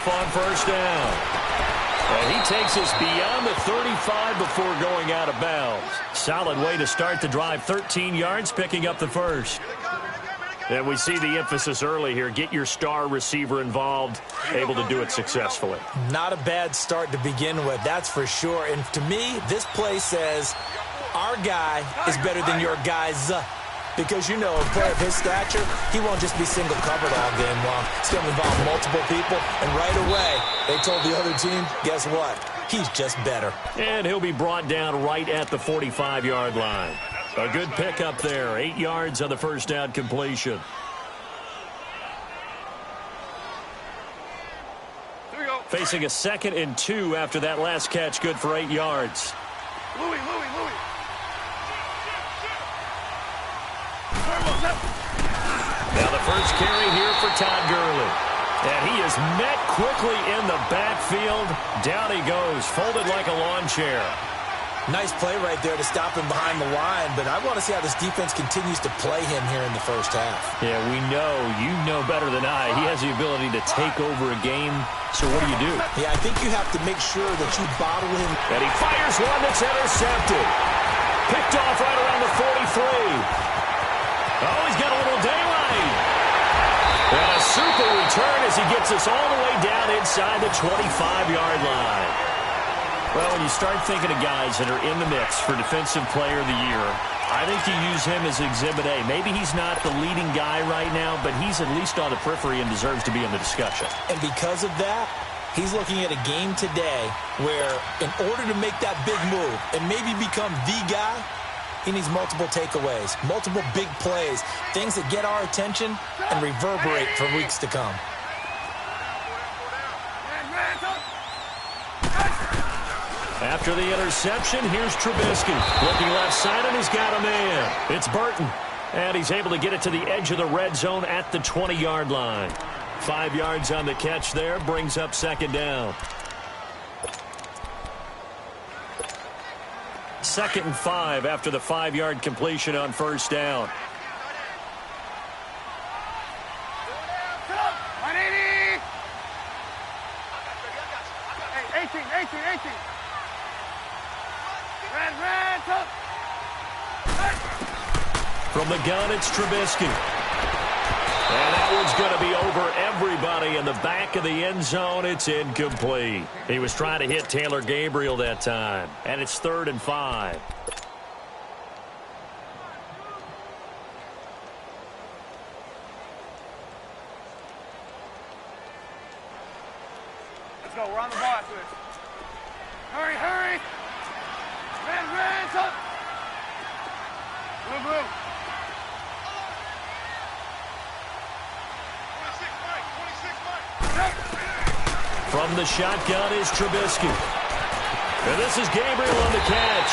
off on first down. And he takes us beyond the 35 before going out of bounds. Solid way to start the drive. 13 yards, picking up the first. And we see the emphasis early here. Get your star receiver involved, able to do it successfully. Not a bad start to begin with, that's for sure. And to me, this play says our guy is better than your guy's. Because, you know, a player of his stature, he won't just be single covered all game long. It's going to involve multiple people. And right away, they told the other team, guess what? He's just better. And he'll be brought down right at the 45-yard line. A good pickup there. 8 yards on the first down completion. Facing a 2nd and 2 after that last catch. Good for 8 yards. Louis. Now the first carry here for Todd Gurley. And he is met quickly in the backfield. Down he goes, folded like a lawn chair. Nice play right there to stop him behind the line, but I want to see how this defense continues to play him here in the first half. Yeah, you know better than I. He has the ability to take over a game, so what do? Yeah, I think you have to make sure that you bottle him. And he fires one that's intercepted. Picked off right around the 43. Oh, he's got a little daylight. And a super return as he gets us all the way down inside the 25-yard line. Well, when you start thinking of guys that are in the mix for Defensive Player of the Year, I think you use him as Exhibit A. Maybe he's not the leading guy right now, but he's at least on the periphery and deserves to be in the discussion. And because of that, he's looking at a game today where in order to make that big move and maybe become the guy, he needs multiple takeaways, multiple big plays, things that get our attention and reverberate for weeks to come. After the interception, here's Trubisky. Looking left side, and he's got a man. It's Burton. And he's able to get it to the edge of the red zone at the 20-yard line. 5 yards on the catch there, brings up 2nd down. 2nd and 5 after the 5-yard completion on first down. From the gun, it's Trubisky. And that one's going to be over everybody in the back of the end zone. It's incomplete. He was trying to hit Taylor Gabriel that time. And it's 3rd and 5. Let's go. We're on the ball after this. Hurry. Red, up. Blue. From the shotgun is Trubisky. And this is Gabriel on the catch.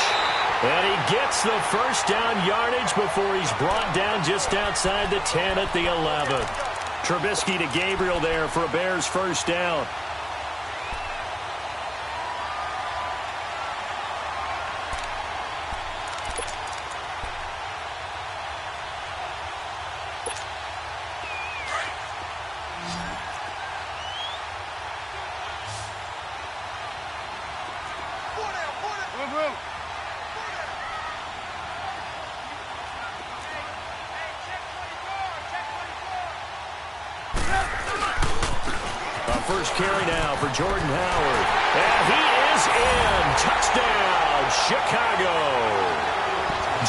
And he gets the first down yardage before he's brought down just outside the 10 at the 11. Trubisky to Gabriel there for a Bears first down. First carry now for Jordan Howard. And he is in. Touchdown, Chicago.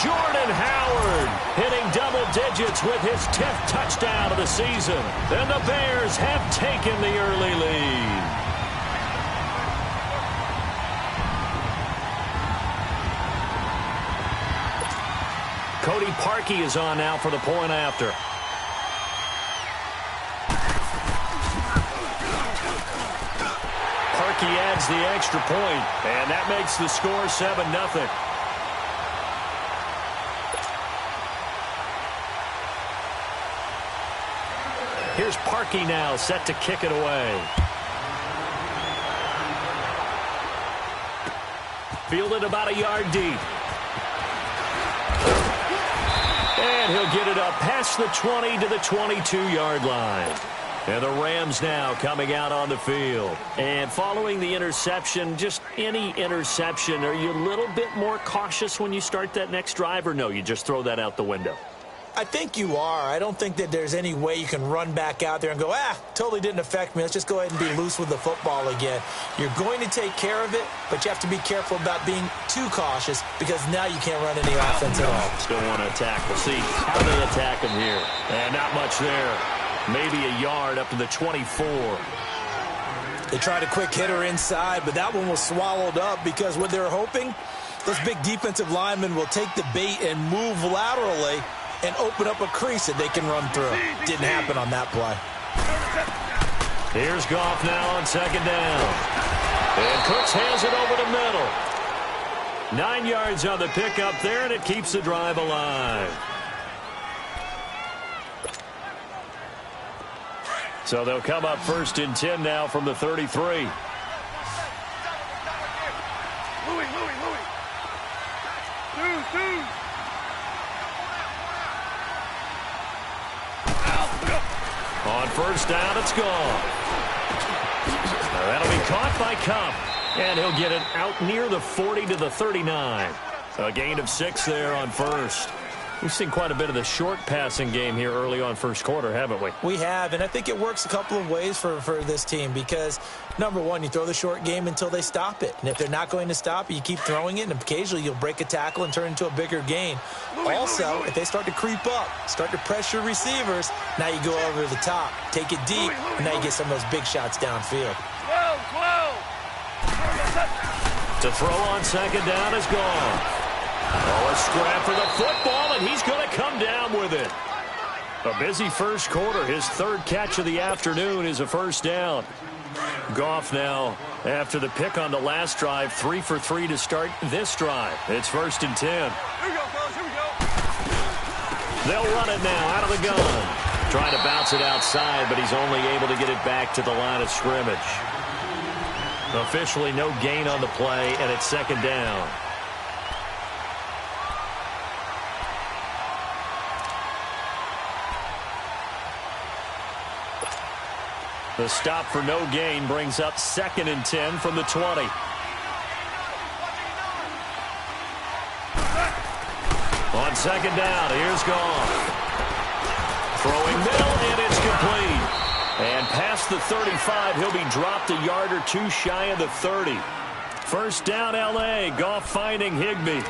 Jordan Howard hitting double digits with his 10th touchdown of the season. And the Bears have taken the early lead. Cody Parkey is on now for the point after. He adds the extra point, and that makes the score 7-0. Here's Parkey now, set to kick it away. Fielded about a yard deep. And he'll get it up past the 20 to the 22-yard line. And the Rams now coming out on the field. And following the interception, just any interception, are you a little bit more cautious when you start that next drive, or no, you just throw that out the window? I think you are. I don't think that there's any way you can run back out there and go, totally didn't affect me. Let's just go ahead and be loose with the football again. You're going to take care of it, but you have to be careful about being too cautious because now you can't run any offense at all. Still want to attack. We'll see how they attack him here. And not much there. Maybe a yard up to the 24. They tried a quick hitter inside, but that one was swallowed up because what they're hoping, those big defensive linemen will take the bait and move laterally and open up a crease that they can run through. Didn't happen on that play. Here's Goff now on second down. And Cooks has it over the middle. 9 yards on the pickup there, and it keeps the drive alive. So they'll come up 1st and 10 now from the 33. On 1st down, it's gone. Now that'll be caught by Cup. And he'll get it out near the 40 to the 39. A gain of 6 there on 1st. We've seen quite a bit of the short passing game here early on 1st quarter, haven't we? We have, and I think it works a couple of ways for this team because, number one, you throw the short game until they stop it. And if they're not going to stop it, you keep throwing it, and occasionally you'll break a tackle and turn it into a bigger gain. Also, if they start to creep up, start to pressure receivers, now you go over the top, take it deep, and now you get some of those big shots downfield. To throw on second down is gone. Oh, a scrap for the football, and he's going to come down with it. A busy 1st quarter. His 3rd catch of the afternoon is a 1st down. Goff now, after the pick on the last drive, 3 for 3 to start this drive. It's 1st and 10. Here we go, fellas. Here we go. They'll run it now out of the gun. Trying to bounce it outside, but he's only able to get it back to the line of scrimmage. Officially no gain on the play, and it's 2nd down. The stop for no gain brings up 2nd and 10 from the 20. On 2nd down, here's Goff. Throwing middle, and it's complete. And past the 35, he'll be dropped a yard or 2 shy of the 30. 1st down, L.A. Goff finding Higbee.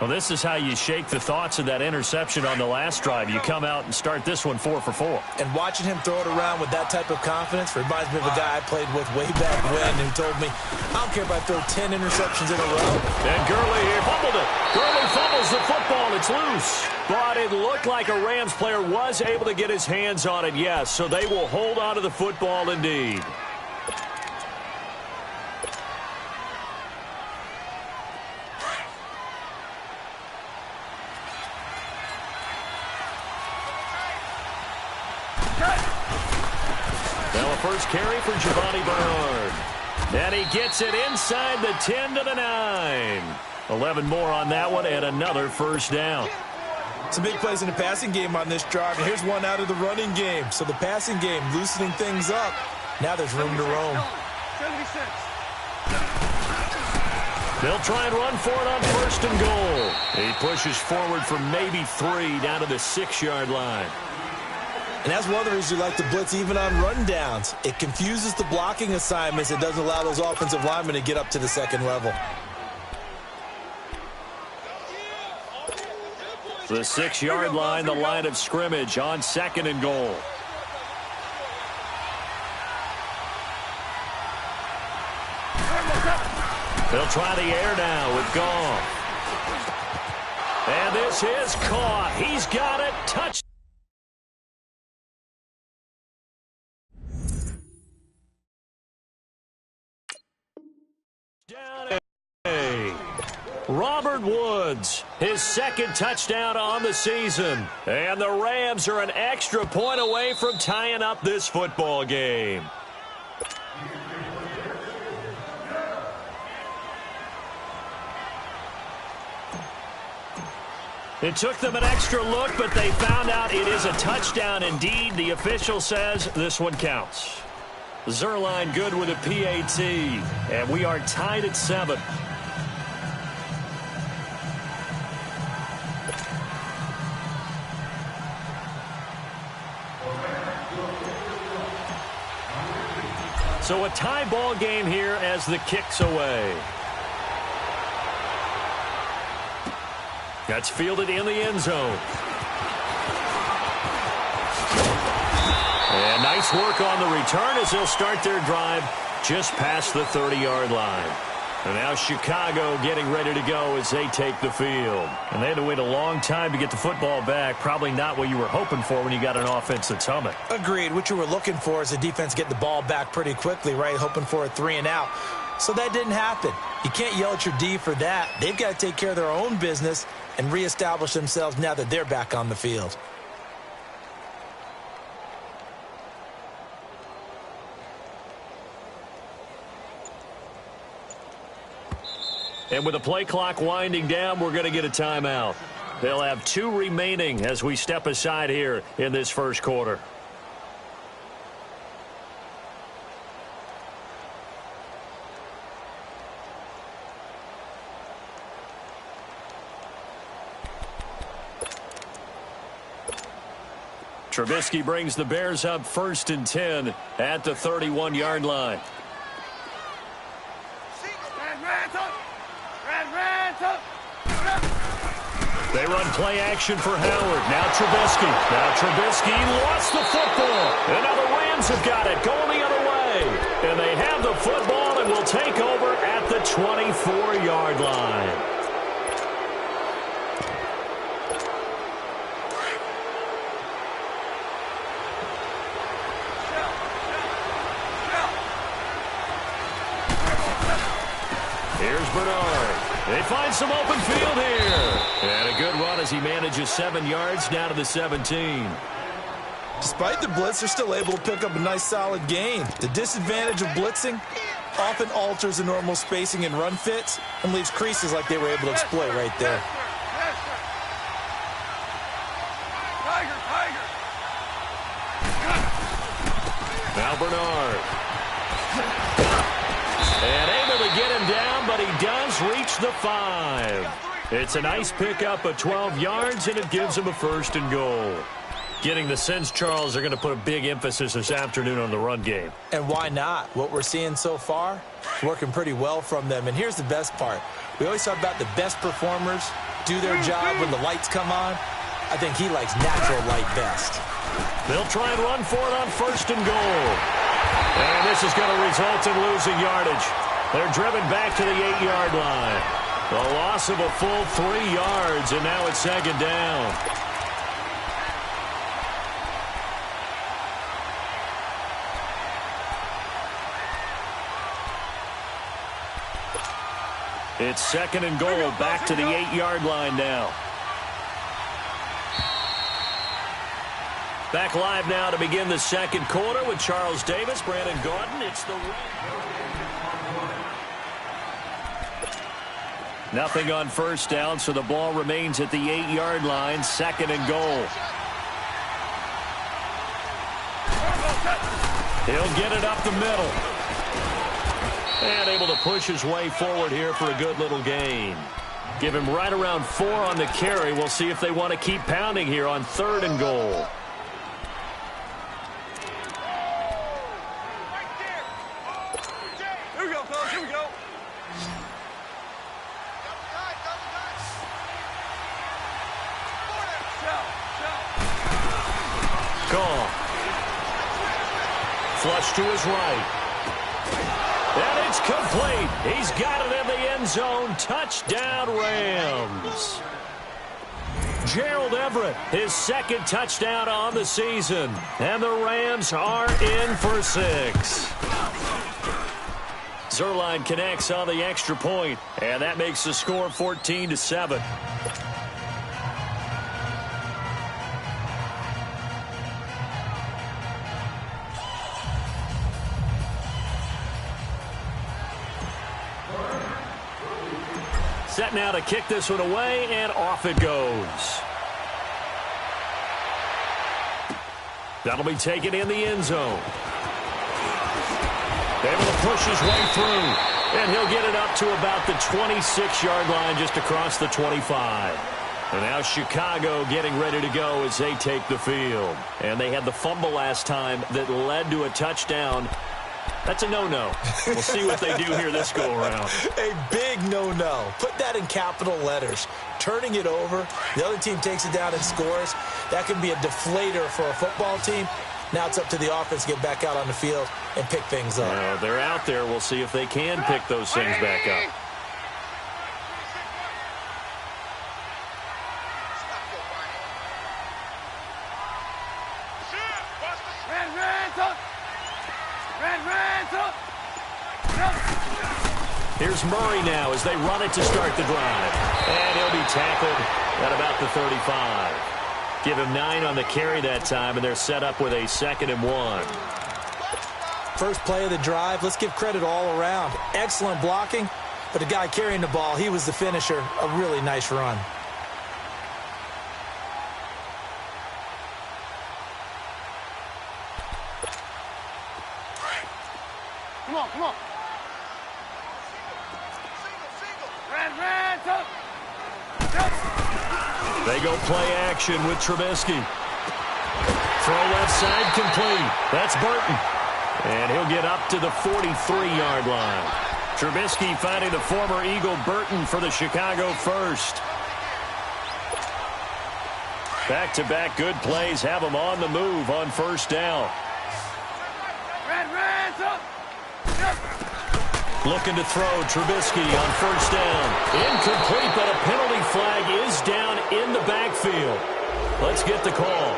Well, this is how you shake the thoughts of that interception on the last drive. You come out and start this one 4 for 4. And watching him throw it around with that type of confidence reminds me of a guy I played with way back when who told me, I don't care if I throw 10 interceptions in a row. And Gurley here fumbled it. Gurley fumbles the football. It's loose. But it looked like a Rams player was able to get his hands on it, yes. So they will hold on to the football indeed. Now a 1st carry for Giovanni Bernard. And he gets it inside the 10 to the 9. 11 more on that one and another 1st down. Some big plays in the passing game on this drive, and here's one out of the running game. So the passing game loosening things up. Now there's room to roam. 76. They'll try and run for it on 1st and goal. He pushes forward for maybe 3 down to the 6-yard line. And that's one of the reasons you like to blitz even on rundowns. It confuses the blocking assignments. It doesn't allow those offensive linemen to get up to the 2nd level. The 6-yard line, the line of scrimmage on 2nd and goal. They'll try the air now with Goff. And this is caught. He's got it. Touchdown. Robert Woods, his 2nd touchdown on the season. And the Rams are an extra point away from tying up this football game. It took them an extra look, but they found out it is a touchdown indeed. The official says this one counts. Zerline good with a PAT, and we are tied at 7. So a tie ball game here as the kick's away. That's fielded in the end zone. And nice work on the return as they'll start their drive just past the 30-yard line. And now Chicago getting ready to go as they take the field. And they had to wait a long time to get the football back. Probably not what you were hoping for when you got an offense that's humming. Agreed. What you were looking for is the defense get the ball back pretty quickly, right? Hoping for a 3-and-out. So that didn't happen. You can't yell at your D for that. They've got to take care of their own business and reestablish themselves now that they're back on the field. And with the play clock winding down, we're going to get a timeout. They'll have 2 remaining as we step aside here in this first quarter. Trubisky brings the Bears up 1st and 10 at the 31-yard line. They run play action for Howard. Now Trubisky. Now Trubisky lost the football. And now the Rams have got it going the other way. And they have the football and will take over at the 24-yard line. Here's Bernard. They find some open field here. And a good run as he manages 7 yards down to the 17. Despite the blitz, they're still able to pick up a nice solid gain. The disadvantage of blitzing often alters the normal spacing and run fits and leaves creases like they were able to exploit right there. Now Bernard. And able to get him down, but he does reach the 5. It's a nice pickup of 12 yards, and it gives him a 1st and goal. Getting the sense, Charles, are going to put a big emphasis this afternoon on the run game. And why not? What we're seeing so far, working pretty well from them. And here's the best part. We always talk about the best performers do their job when the lights come on. I think he likes natural light best. They'll try and run for it on 1st and goal. And this is going to result in losing yardage. They're driven back to the 8-yard line. The loss of a full 3 yards, and now it's 2nd down. It's 2nd and goal, back to the 8-yard line now. Back live now to begin the 2nd quarter with Charles Davis, Brandon Gordon. It's the nothing on 1st down, so the ball remains at the 8-yard line, 2nd and goal. He'll get it up the middle. And able to push his way forward here for a good little gain. Give him right around 4 on the carry. We'll see if they want to keep pounding here on 3rd and goal. Flush to his right. And it's complete. He's got it in the end zone. Touchdown, Rams. Gerald Everett, his 2nd touchdown on the season. And the Rams are in for 6. Zerline connects on the extra point, and that makes the score 14-7. set now to kick this one away, and off it goes. That'll be taken in the end zone. Able to push his way through, and he'll get it up to about the 26-yard line, just across the 25. And now Chicago getting ready to go as they take the field. And they had the fumble last time that led to a touchdown. That's a no-no. We'll see what they do here this go-around. A big no-no. Put that in capital letters. Turning it over, the other team takes it down and scores. That can be a deflator for a football team. Now it's up to the offense to get back out on the field and pick things up. They're out there. We'll see if they can pick those things back up. Here's Murray now as they run it to start the drive. And he'll be tackled at about the 35. Give him 9 on the carry that time, and they're set up with a 2nd and 1. First play of the drive, let's give credit all around. Excellent blocking, but the guy carrying the ball, he was the finisher. A really nice run. Come on, come on. They go play action with Trubisky. Throw left side complete. That's Burton. And he'll get up to the 43-yard line. Trubisky finding the former Eagle Burton for the Chicago first. Back-to-back good plays have him on the move on first down. Looking to throw Trubisky on first down. Incomplete, but a penalty flag is down in the backfield. Let's get the call.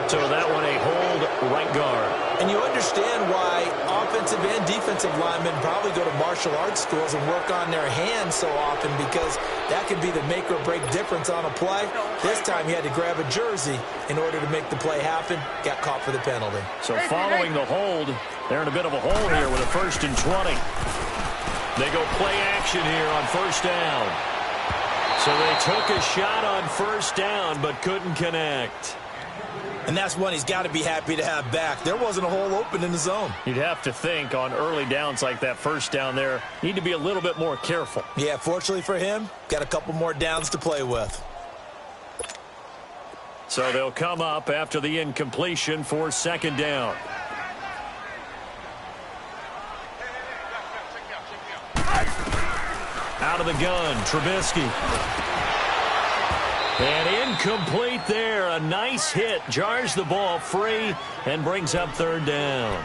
So that one a hold right guard. And you understand why offensive and defensive linemen probably go to martial arts schools and work on their hands so often, because that can be the make or break difference on a play. This time he had to grab a jersey in order to make the play happen. Got caught for the penalty. So following the hold, they're in a bit of a hole here with a 1st and 20. They go play action here on first down. So they took a shot on first down but couldn't connect. And that's one he's got to be happy to have back. There wasn't a hole open in the zone. You'd have to think on early downs like that first down there, need to be a little bit more careful. Yeah, fortunately for him, got a couple more downs to play with. So they'll come up after the incompletion for 2nd down. Out of the gun, Trubisky. And incomplete there. A nice hit. Jars the ball free and brings up 3rd down.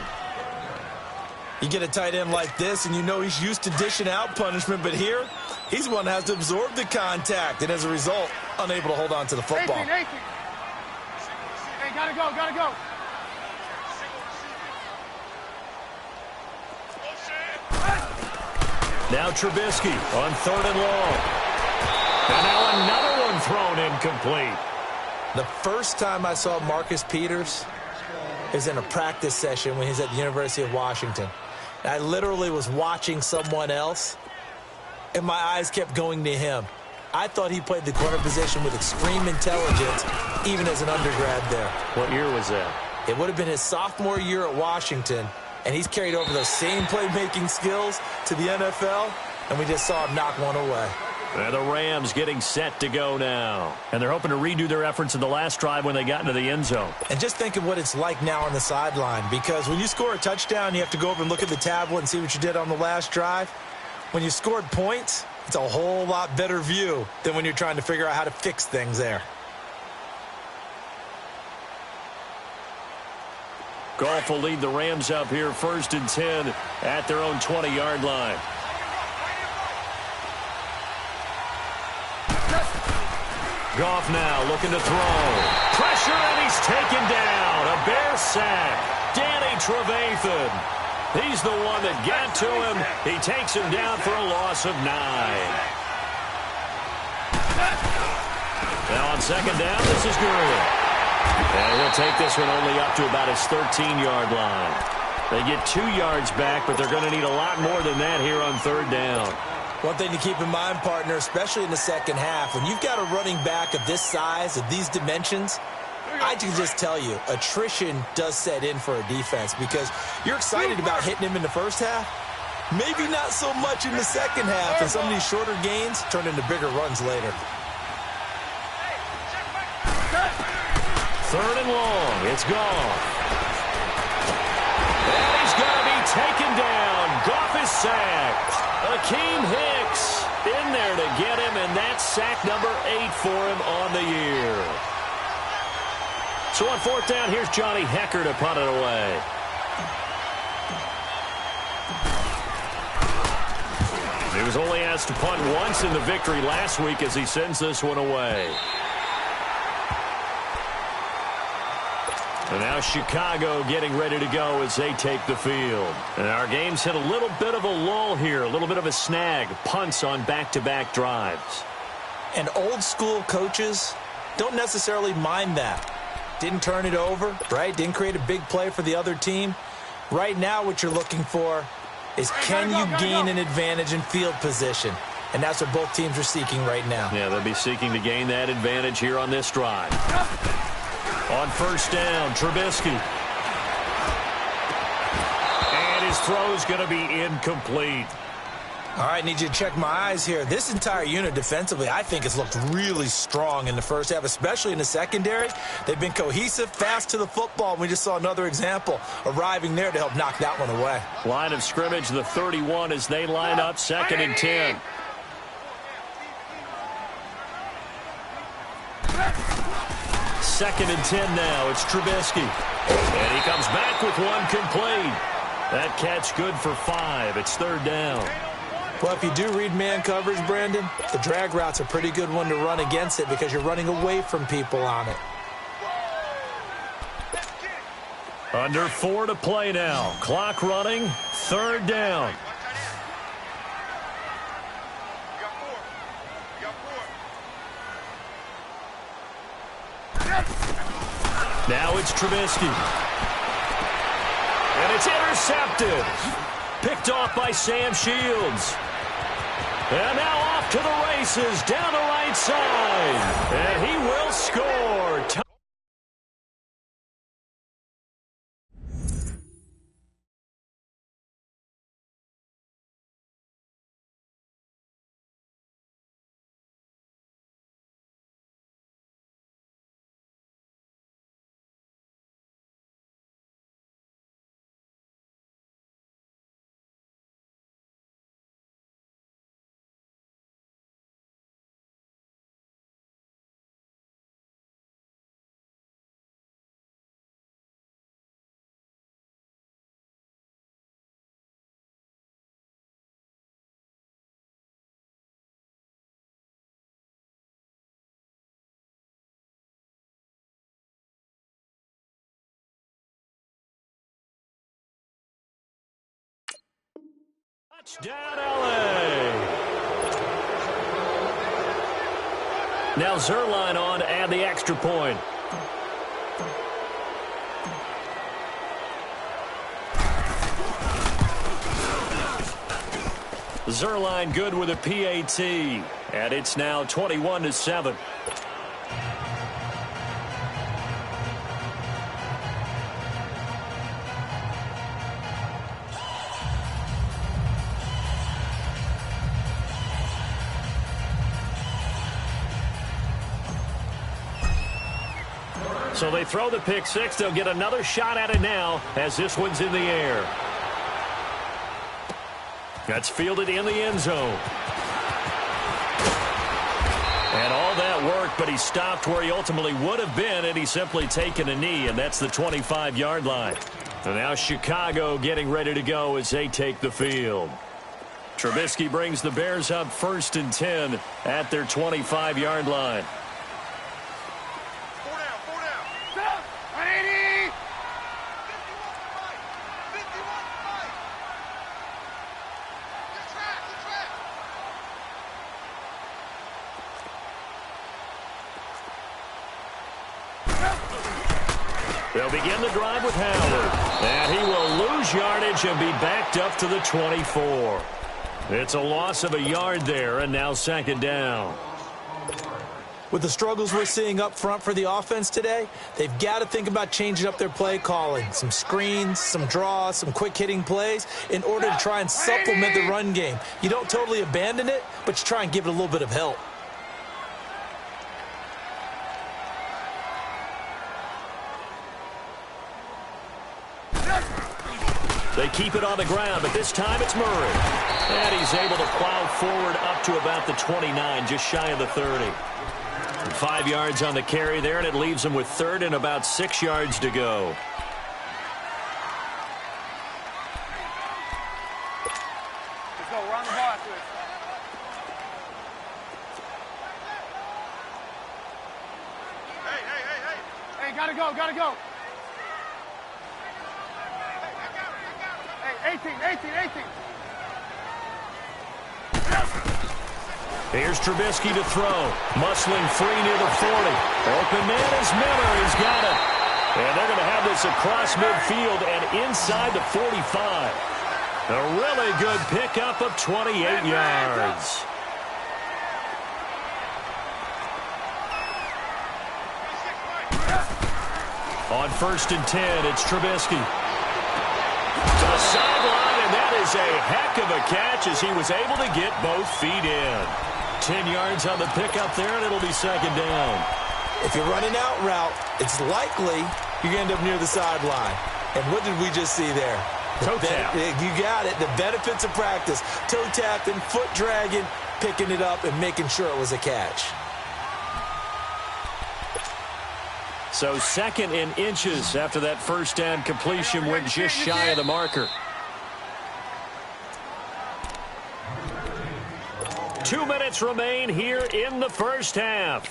You get a tight end like this, and you know he's used to dishing out punishment, but here, he's the one that has to absorb the contact, and as a result, unable to hold on to the football. 18. Hey, gotta go, gotta go. Now Trubisky on 3rd and long. And now another one thrown incomplete. The first time I saw Marcus Peters is in a practice session when he's at the University of Washington. I literally was watching someone else, and my eyes kept going to him. I thought he played the corner position with extreme intelligence, even as an undergrad there. What year was that? It would have been his sophomore year at Washington, and he's carried over those same playmaking skills to the NFL, and we just saw him knock one away. And the Rams getting set to go now. And they're hoping to redo their efforts in the last drive when they got into the end zone. And just think of what it's like now on the sideline, because when you score a touchdown, you have to go over and look at the tablet and see what you did on the last drive. When you scored points, it's a whole lot better view than when you're trying to figure out how to fix things there. Goff will lead the Rams up here 1st and 10 at their own 20-yard line. Goff now looking to throw. Pressure, and he's taken down. A Bear sack. Danny Trevathan. He's the one that got to him. He takes him down for a loss of 9. Now on 2nd down, this is Gurley. And he'll take this one only up to about his 13-yard line. They get 2 yards back, but they're going to need a lot more than that here on third down. One thing to keep in mind, partner, especially in the second half, when you've got a running back of this size, of these dimensions, I can just tell you, attrition does set in for a defense because you're excited about hitting him in the first half. Maybe not so much in the second half, and some of these shorter gains turn into bigger runs later. Third and long. It's gone. And he's going to be taken down. Goff is sacked. Akeem Hicks in there to get him, and that's sack number 8 for him on the year. So on fourth down, here's Johnny Hecker to punt it away. He was only asked to punt once in the victory last week as he sends this one away. And now Chicago getting ready to go as they take the field. And our game's hit a little bit of a lull here, a little bit of a snag. Punts on back-to-back drives. And old-school coaches don't necessarily mind that. Didn't turn it over, right? Didn't create a big play for the other team. Right now what you're looking for is can you gain an advantage in field position? And that's what both teams are seeking right now. Yeah, they'll be seeking to gain that advantage here on this drive. On first down, Trubisky. And his throw's going to be incomplete. All right, need you to check my eyes here. This entire unit defensively, I think, has looked really strong in the first half, especially in the secondary. They've been cohesive, fast to the football. We just saw another example arriving there to help knock that one away. Line of scrimmage, the 31, as they line up second and 10. Second and 10 now. It's Trubisky. And he comes back with one complete. That catch good for 5. It's third down. Well, if you do read man coverage, Brandon, the drag route's a pretty good one to run against it because you're running away from people on it. Under 4 to play now. Clock running. Third down. Now it's Trubisky. And it's intercepted. Picked off by Sam Shields. And now off to the races down the right side. And he will score. Touchdown, LA. Now Zerline on to add the extra point. Zerline good with a PAT. And it's now 21-7. So they throw the pick six. They'll get another shot at it now as this one's in the air. That's fielded in the end zone. And all that worked, but he stopped where he ultimately would have been, and he's simply taken a knee, and that's the 25-yard line. And now Chicago getting ready to go as they take the field. Trubisky brings the Bears up 1st and 10 at their 25-yard line. They'll begin the drive with Howard. And he will lose yardage and be backed up to the 24. It's a loss of a yard there, and now second down. With the struggles we're seeing up front for the offense today, they've got to think about changing up their play calling. Some screens, some draws, some quick-hitting plays in order to try and supplement the run game. You don't totally abandon it, but you try and give it a little bit of help. They keep it on the ground, but this time it's Murray. And he's able to plow forward up to about the 29, just shy of the 30. 5 yards on the carry there, and it leaves him with third and about 6 yards to go. Let's go. We're on the ball after this. Hey, gotta go, gotta go. Hey, 18. Here's Trubisky to throw. Muscling free near the 40. Open man is Miller. He's got it. And they're going to have this across midfield and inside the 45. A really good pickup of 28 yards. On 1st and 10, it's Trubisky. To the sideline, and that is a heck of a catch as he was able to get both feet in. 10 yards on the pickup there, and it'll be second down. If you're running out route, it's likely you're going to end up near the sideline. And what did we just see there? Toe tap. You got it. The benefits of practice. Toe tapping, foot dragging, picking it up, and making sure it was a catch. So second in inches after that first down completion went just shy of the marker. 2 minutes remain here in the first half.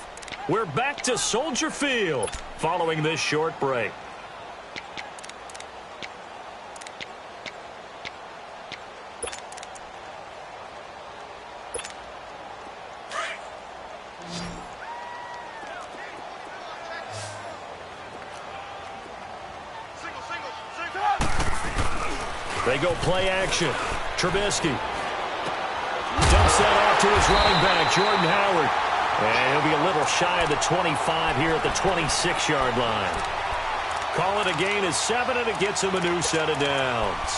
We're back to Soldier Field following this short break. They go play action. Trubisky dumps that off to his running back, Jordan Howard. And he'll be a little shy of the 25 here at the 26-yard line. Call it a gain of 7, and it gets him a new set of downs.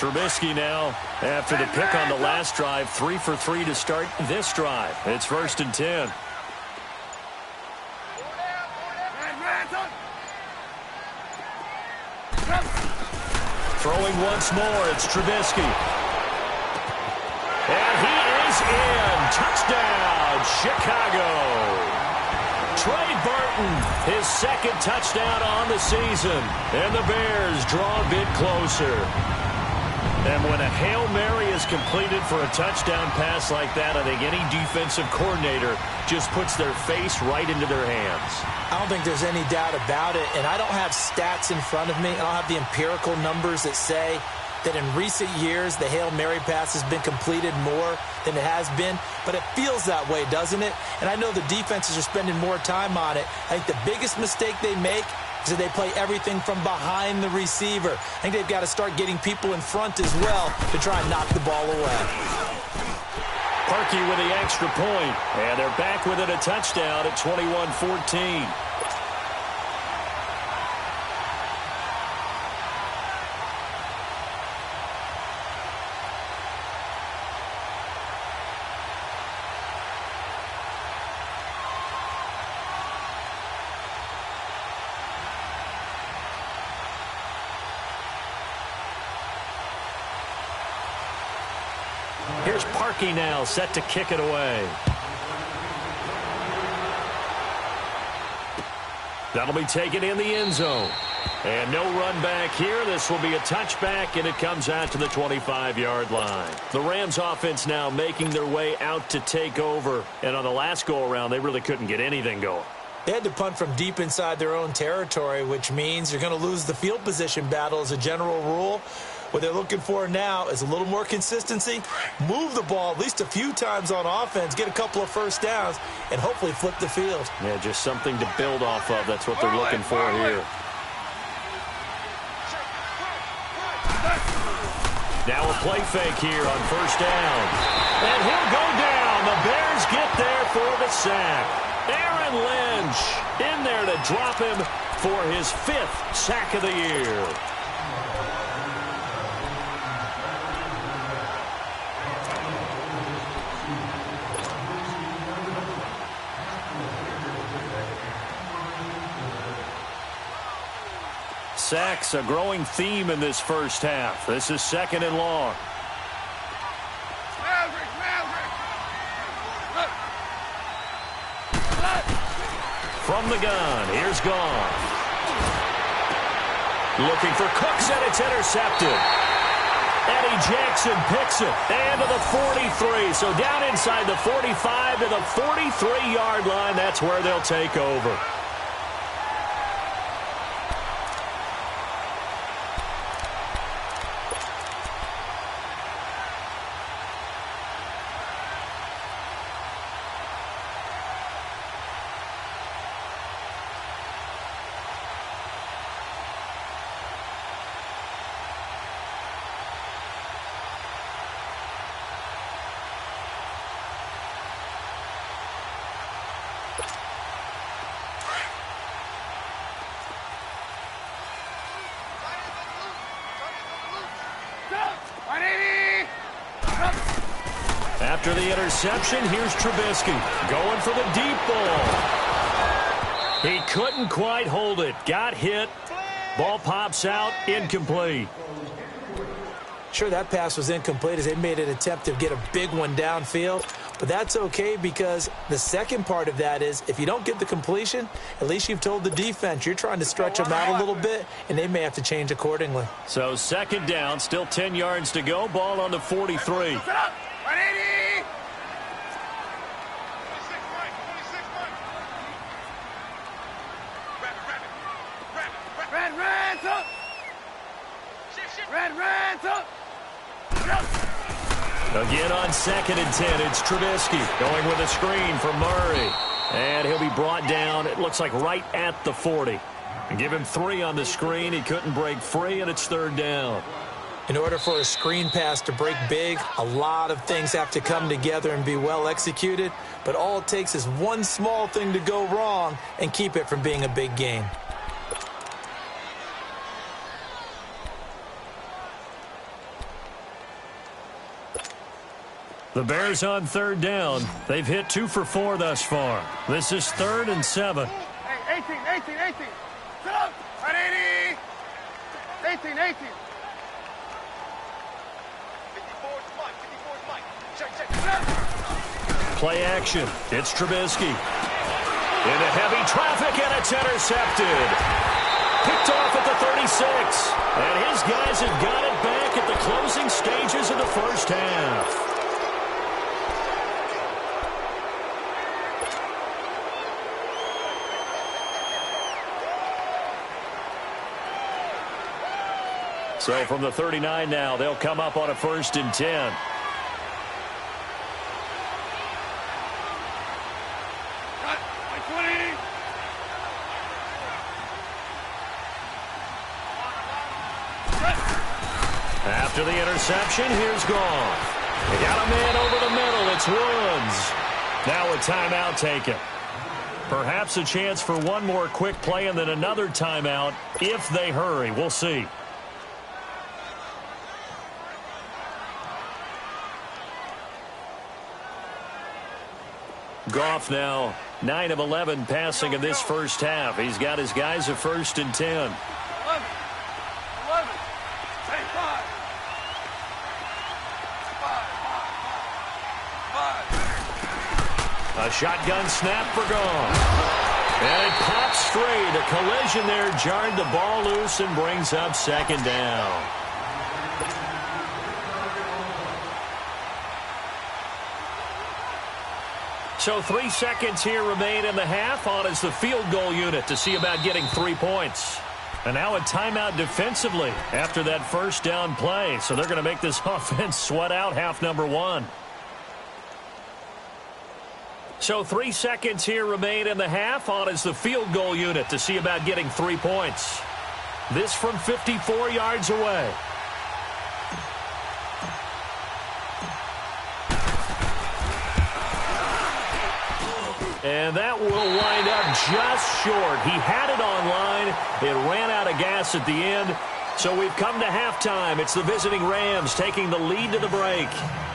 Trubisky now, after the pick on the last drive, 3 for 3 to start this drive. It's 1st and 10. Throwing once more, it's Trubisky. And he is in. Touchdown, Chicago. Trey Burton, his second touchdown on the season. And the Bears draw a bit closer. And when a Hail Mary is completed for a touchdown pass like that, I think any defensive coordinator just puts their face right into their hands. I don't think there's any doubt about it, and I don't have stats in front of me. I don't have the empirical numbers that say that in recent years the Hail Mary pass has been completed more than it has been, but it feels that way, doesn't it? And I know the defenses are spending more time on it. I think the biggest mistake they make is that they play everything from behind the receiver. I think they've got to start getting people in front as well to try and knock the ball away. Parkey with the extra point, and they're back within a touchdown at 21-14. Here's Parkey now, set to kick it away. That'll be taken in the end zone. And no run back here. This will be a touchback, and it comes out to the 25-yard line. The Rams offense now making their way out to take over. And on the last go-around, they really couldn't get anything going. They had to punt from deep inside their own territory, which means you're going to lose the field position battle as a general rule. What they're looking for now is a little more consistency, move the ball at least a few times on offense, get a couple of first downs, and hopefully flip the field. Yeah, just something to build off of. That's what they're looking for here. Now a play fake here on first down. And he'll go down. The Bears get there for the sack. Aaron Lynch in there to drop him for his 5th sack of the year. Sacks, a growing theme in this first half. This is 2nd and long. From the gun, here's Goff. Looking for Cooks, and it's intercepted. Eddie Jackson picks it. And to the 43. So down inside the 45 to the 43-yard line. That's where they'll take over. After the interception, here's Trubisky going for the deep ball. He couldn't quite hold it. Got hit. Ball pops out. Incomplete. Sure, that pass was incomplete as they made an attempt to get a big one downfield. But that's okay because the second part of that is if you don't get the completion, at least you've told the defense you're trying to stretch them out a little bit, and they may have to change accordingly. So 2nd down, still 10 yards to go. Ball on the 43. Again on 2nd and 10, it's Trubisky going with a screen for Murray. And he'll be brought down, it looks like right at the 40. And give him 3 on the screen. He couldn't break free, and it's 3rd down. In order for a screen pass to break big, a lot of things have to come together and be well executed. But all it takes is one small thing to go wrong and keep it from being a big gain. The Bears on 3rd down. They've hit 2 for 4 thus far. This is 3rd and 7. Hey, 18. Sit up. 180. 18. 54 is Mike. Check. Play action. It's Trubisky. Into heavy traffic, and it's intercepted. Picked off at the 36. And his guys have got it back at the closing stages of the first half. So from the 39 now, they'll come up on a 1st and 10. After the interception, here's Goff. They got a man over the middle. It's Woods. Now a timeout taken. Perhaps a chance for one more quick play and then another timeout if they hurry. We'll see. Goff now 9 of 11 passing in this first half. He's got his guys a 1st and 10. 11. Hey, 5. 5. A shotgun snap for Goff. And it pops straight. A collision there jarred the ball loose and brings up 2nd down. So 3 seconds here remain in the half. On is the field goal unit to see about getting 3 points. And now a timeout defensively after that first down play. So they're going to make this offense sweat out half number 1. So 3 seconds here remain in the half. On is the field goal unit to see about getting 3 points. This from 54 yards away. And that will wind up just short. He had it on line. It ran out of gas at the end. So we've come to halftime. It's the visiting Rams taking the lead to the break.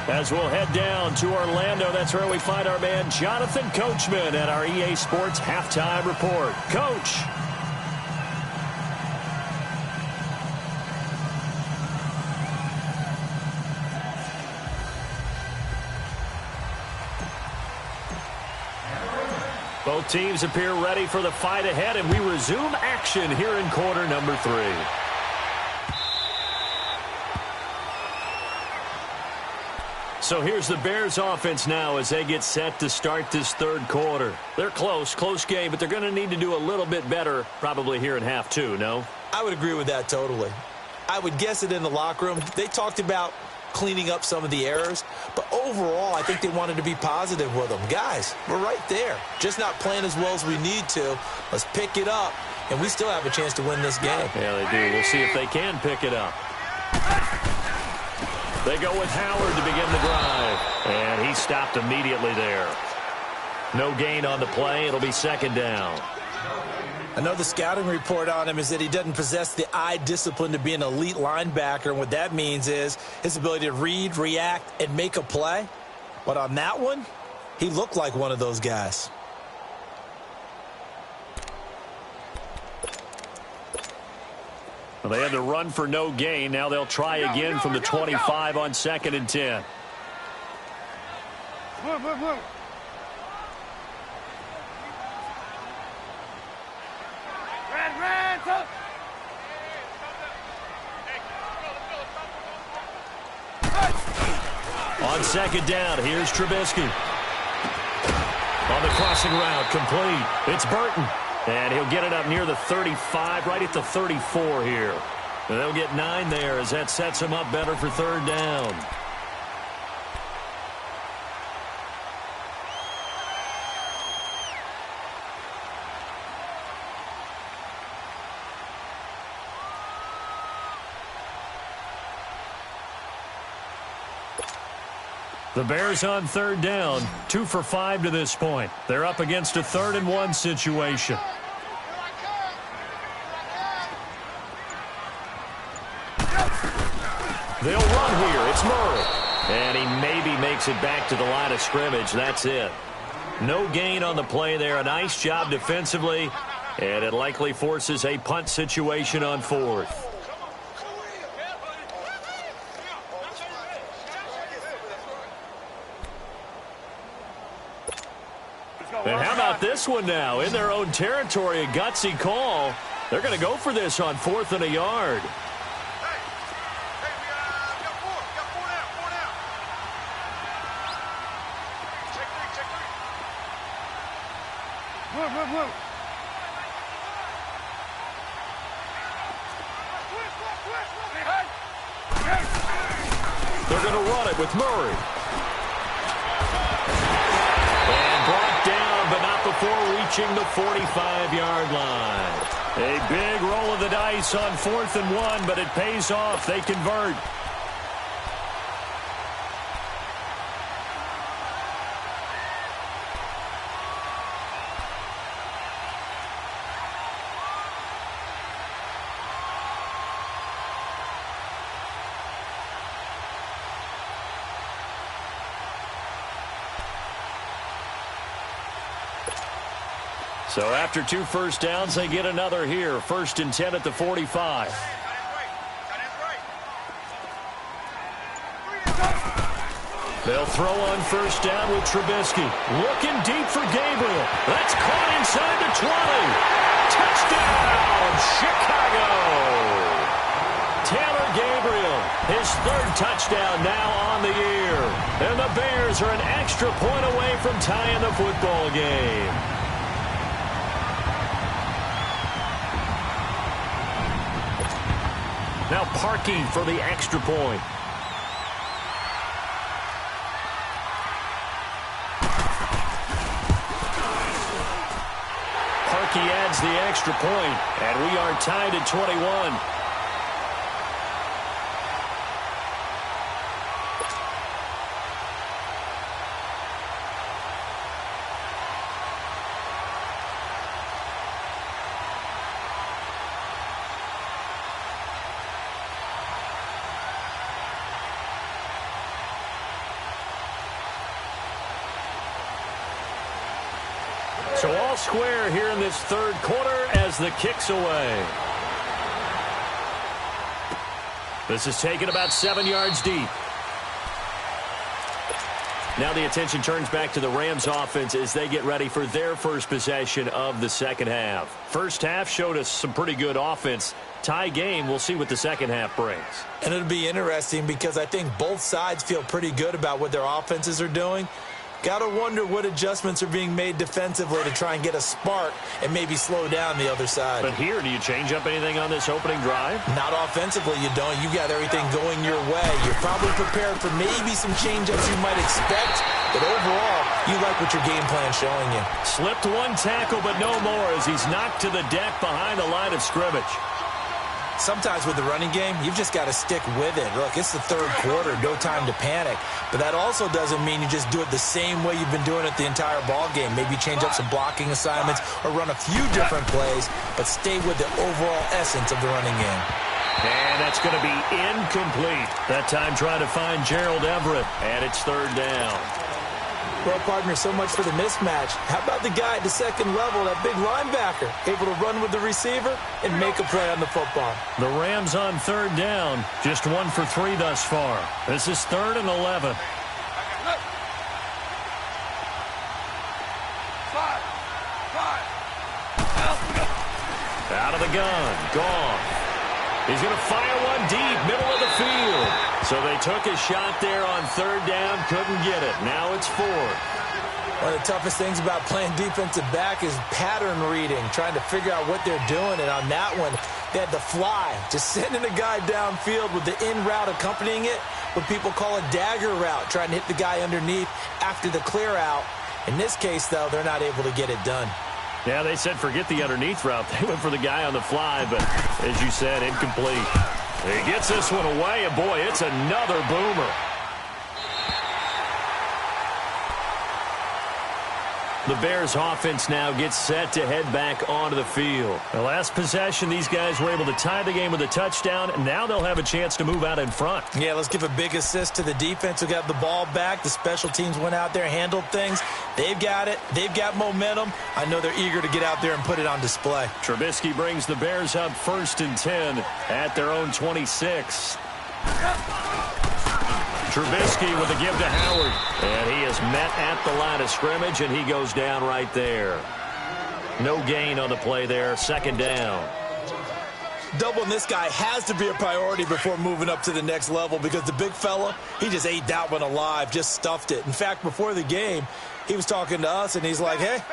As we'll head down to Orlando, that's where we find our man Jonathan Coachman at our EA Sports Halftime Report. Coach. Both teams appear ready for the fight ahead, and we resume action here in quarter number 3. So here's the Bears offense now as they get set to start this third quarter. They're close game, but they're going to need to do a little bit better probably here in half 2, no? I would agree with that totally. I would guess it in the locker room. They talked about cleaning up some of the errors, but overall I think they wanted to be positive with them. Guys, we're right there, just not playing as well as we need to. Let's pick it up, and we still have a chance to win this game. Yeah, they do. We'll see if they can pick it up. They go with Howard to begin the drive, and he stopped immediately there. No gain on the play. It'll be second down. I know the scouting report on him is that he doesn't possess the eye discipline to be an elite linebacker, and what that means is his ability to read, react, and make a play. But on that one, he looked like one of those guys. Well, they had to run for no gain. Now they'll try again from the 25 on 2nd and 10. Move. On 2nd down, here's Trubisky. On the crossing route, complete. It's Burton. And he'll get it up near the 35, right at the 34 here. And they'll get 9 there as that sets him up better for third down. The Bears on third down, 2 for 5 to this point. They're up against a 3rd and 1 situation. They'll run here. It's Murray. And he maybe makes it back to the line of scrimmage. That's it. No gain on the play there. A nice job defensively. And it likely forces a punt situation on 4th. And how about this one now? In their own territory, a gutsy call. They're going to go for this on 4th and a yard. Move. They're going to run it with Murray. And brought down, but not before reaching the 45-yard line. A big roll of the dice on 4th and 1, but it pays off. They convert. So after 2 first downs, they get another here. 1st and 10 at the 45. They'll throw on 1st down with Trubisky. Looking deep for Gabriel. That's caught inside the 20. Touchdown, Chicago! Taylor Gabriel, his 3rd touchdown now on the year. And the Bears are an extra point away from tying the football game. Now Parkey for the extra point. Parkey adds the extra point, and we are tied at 21. So all square here in this third quarter as the kick's away. This is taken about 7 yards deep. Now the attention turns back to the Rams offense as they get ready for their first possession of the second half. First half showed us some pretty good offense. Tie game, we'll see what the second half brings. And it'll be interesting because I think both sides feel pretty good about what their offenses are doing. Got to wonder what adjustments are being made defensively to try and get a spark and maybe slow down the other side. But here, do you change up anything on this opening drive? Not offensively, you don't. You got everything going your way. You're probably prepared for maybe some change-ups you might expect, but overall, you like what your game plan's showing you. Slipped one tackle, but no more as he's knocked to the deck behind the line of scrimmage. Sometimes with the running game, you've just got to stick with it. Look, it's the third quarter, no time to panic. But that also doesn't mean you just do it the same way you've been doing it the entire ball game. Maybe change up some blocking assignments or run a few different plays, but stay with the overall essence of the running game. And that's going to be incomplete. That time trying to find Gerald Everett, and it's third down. Well, partner, so much for the mismatch. How about the guy at the second level, that big linebacker, able to run with the receiver and make a play on the football? The Rams on third down, just 1 for 3 thus far. This is 3rd and 11. Out of the gun, gone. He's going to fire one deep, middle of the field. So they took a shot there on third down, couldn't get it. Now it's 4. One of the toughest things about playing defensive back is pattern reading, trying to figure out what they're doing. And on that one, they had the fly, just sending a guy downfield with the in route accompanying it, what people call a dagger route, trying to hit the guy underneath after the clear out. In this case, though, they're not able to get it done. Yeah, they said forget the underneath route. They went for the guy on the fly, but as you said, incomplete. He gets this one away, and boy, it's another boomer. The Bears offense now gets set to head back onto the field. The last possession, these guys were able to tie the game with a touchdown, and now they'll have a chance to move out in front. Yeah, let's give a big assist to the defense who got the ball back. The special teams went out there, handled things. They've got it. They've got momentum. I know they're eager to get out there and put it on display. Trubisky brings the Bears up 1st and 10 at their own 26. Trubisky with a give to Howard. And he is met at the line of scrimmage, and he goes down right there. No gain on the play there. 2nd down. Doubling this guy has to be a priority before moving up to the next level because the big fella, he just ate that one alive, just stuffed it. In fact, before the game, he was talking to us, and he's like, hey,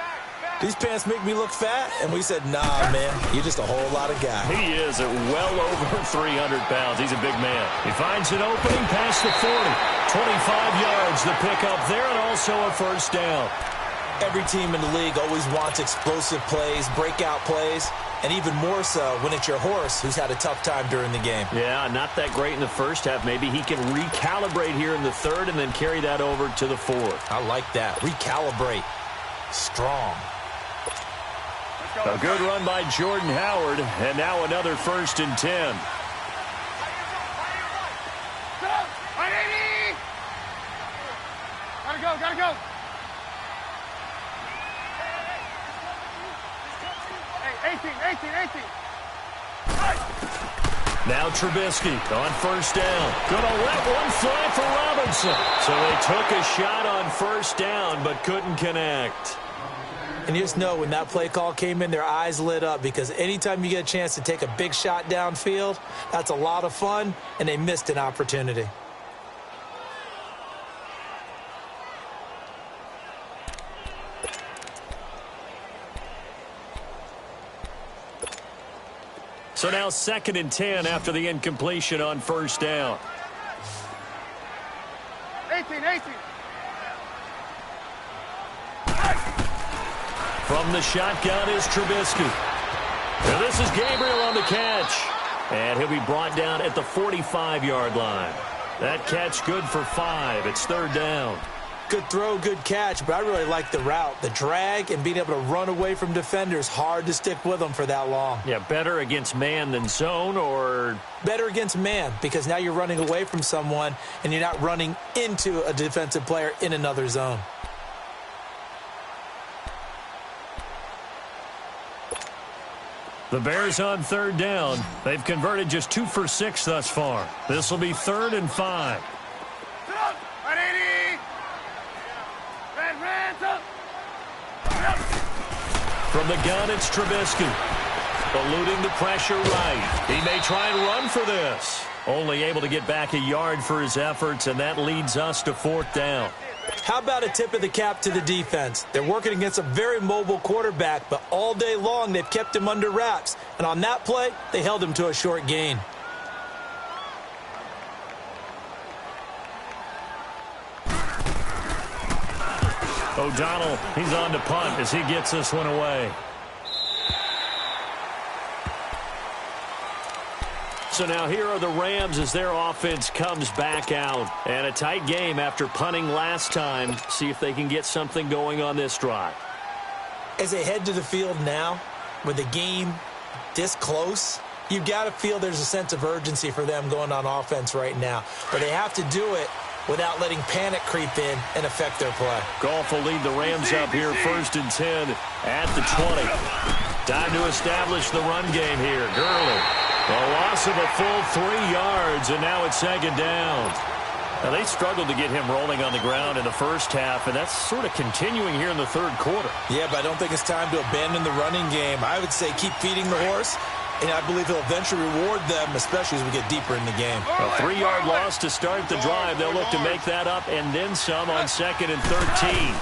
these pants make me look fat? And we said, nah, man, you're just a whole lot of guy. He is at well over 300 pounds. He's a big man. He finds an opening past the 40. 25 yards, the pickup there, and also a 1st down. Every team in the league always wants explosive plays, breakout plays, and even more so when it's your horse who's had a tough time during the game. Yeah, not that great in the first half. Maybe he can recalibrate here in the third and then carry that over to the 4th. I like that. Recalibrate. Strong. A good run by Jordan Howard, and now another 1st and 10. Gotta go. Hey, 18. Now Trubisky on 1st down. Gonna let one fly for Robinson. So they took a shot on 1st down, but couldn't connect. And you just know when that play call came in, their eyes lit up because anytime you get a chance to take a big shot downfield, that's a lot of fun, and they missed an opportunity. So now 2nd and 10 after the incompletion on first down. 18. From the shotgun is Trubisky. And this is Gabriel on the catch. And he'll be brought down at the 45-yard line. That catch good for 5. It's 3rd down. Good throw, good catch, but I really like the route. The drag and being able to run away from defenders, hard to stick with them for that long. Yeah, better against man than zone, or? Better against man, because now you're running away from someone and you're not running into a defensive player in another zone. The Bears on 3rd down. They've converted just 2 for 6 thus far. This will be 3rd and 5. From the gun, it's Trubisky. Eluding the pressure right. He may try and run for this. Only able to get back a yard for his efforts, and that leads us to 4th down. How about a tip of the cap to the defense? They're working against a very mobile quarterback, but all day long they've kept him under wraps. And on that play, they held him to a short gain. O'Donnell, he's on to punt as he gets this one away. So now here are the Rams as their offense comes back out. And a tight game after punting last time. See if they can get something going on this drive. As they head to the field now, with the game this close, you've got to feel there's a sense of urgency for them going on offense right now. But they have to do it without letting panic creep in and affect their play. Goff will lead the Rams up here 1st and 10 at the 20. Time to establish the run game here. Gurley. A loss of a full 3 yards, and now it's 2nd down. Now, they struggled to get him rolling on the ground in the first half, and that's sort of continuing here in the 3rd quarter. Yeah, but I don't think it's time to abandon the running game. I would say keep feeding the horse, and I believe he'll eventually reward them, especially as we get deeper in the game. A 3-yard loss to start the drive. They'll look to make that up and then some on 2nd and 13.